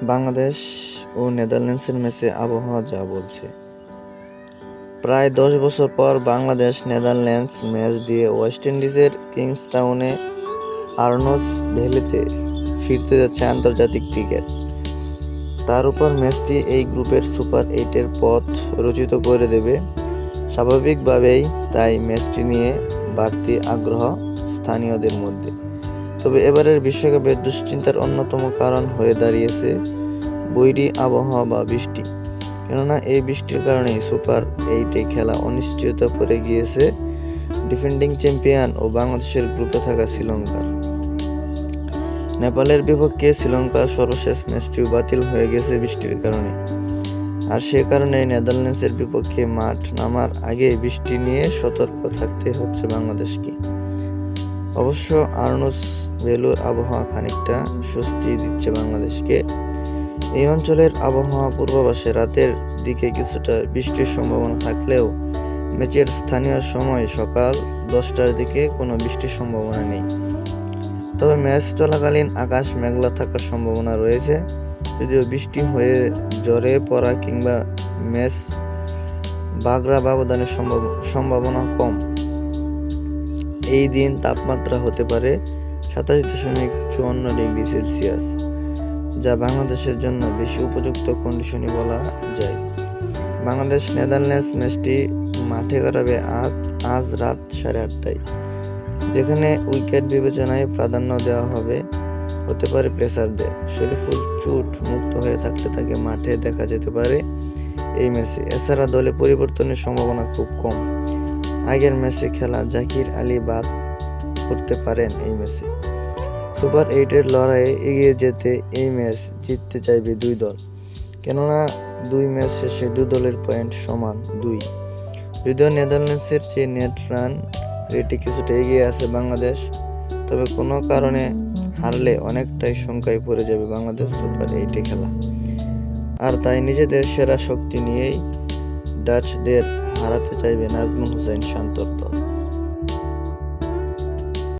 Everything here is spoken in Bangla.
বাংলাদেশ ও নেদারল্যান্ডসের ম্যাচে আবহাওয়া যা বলছে। প্রায় 10 বছর পর বাংলাদেশ নেদারল্যান্ডস ম্যাচ দিয়ে ওয়েস্ট ইন্ডিজের কিংস্টাউনে আর্নস ভ্যালিতে ফিরতে যাচ্ছে আন্তর্জাতিক ক্রিকেট। তার উপর ম্যাচটি এই গ্রুপের সুপার 8-এর পথ রচিত করে দেবে স্বাভাবিকভাবেই, তাই ম্যাচটি নিয়ে বাড়তি আগ্রহ স্থানীয়দের মধ্যে। তবে এবারের বিশ্বকাপের দুশ্চিন্তার অন্যতম কারণ হয়ে দাঁড়িয়েছে বৈরী আবহাওয়া বা বৃষ্টি। কেননা এই বৃষ্টির কারণেই সুপার 8-এ খেলা অনিশ্চয়তা পড়ে গিয়েছে ডিফেন্ডিং চ্যাম্পিয়ন ও বাংলাদেশের গ্রুপে থাকা শ্রীলঙ্কার। নেপালের বিপক্ষে শ্রীলঙ্কার সর্বশেষ ম্যাচটিও বাতিল হয়ে গেছে বৃষ্টির কারণে। আর সে কারণে নেদারল্যান্ডসের বিপক্ষে মাঠ নামার আগে বৃষ্টি নিয়ে সতর্ক থাকতে হচ্ছে বাংলাদেশকে। অবশ্য আর্নস ভ্যালির আবহাওয়া খানিকটা স্বস্তি দিচ্ছে বাংলাদেশকে। এই অঞ্চলের আবহাওয়া পূর্বাভাসে রাতের দিকে কিছুটা বৃষ্টির সম্ভাবনা থাকলেও ম্যাচের স্থানীয় সময় সকাল 10টার দিকে কোনো বৃষ্টির সম্ভাবনা নেই। তবে ম্যাচ চলাকালীন আকাশ মেঘলা থাকার সম্ভাবনা রয়েছে, যদিও বৃষ্টি হয়ে ঝরে পড়া কিংবা ম্যাচ বাগড়া ব্যবধানের সম্ভাবনা কম। এই দিন তাপমাত্রা হতে পারে 27.54 ডিগ্রি সেলসিয়াস, যা বাংলাদেশের জন্য বেশি উপযুক্ত কন্ডিশনই বলা যায়। বাংলাদেশ নেদারল্যান্ডস ম্যাচটি মাঠে গড়াবে আজ রাত 8:30টায়, যেখানে উইকেট বিবেচনায় প্রাধান্য দেওয়া হতে পারে পেসারদের। শরীফুল চোট মুক্ত হয়ে থাকলে তাকে মাঠে দেখা যেতে পারে এই ম্যাচে। এছাড়া দলে পরিবর্তনের সম্ভাবনা খুব কম। আগের ম্যাচে খেলা জাকির আলী বাদ করতে পারেন এই ম্যাচে। সুপার 8-এর লড়াইয়ে এগিয়ে যেতে এই ম্যাচ জিততে চাইবে দুই দল, কেননা দুই ম্যাচ শেষে দুই দলের পয়েন্ট সমান 2। যদিও নেদারল্যান্ডসের চেয়ে নেট রান রেটে কিছুটা এগিয়ে আছে বাংলাদেশ, তবে কোনো কারণে হারলে অনেকটাই শঙ্কায় পড়ে যাবে বাংলাদেশ সুপার 8-এ খেলা। আর তাই নিজেদের সেরা শক্তি নিয়েই ডাচদের হারাতে চাইবে নাজমুল হোসেন শান্ত।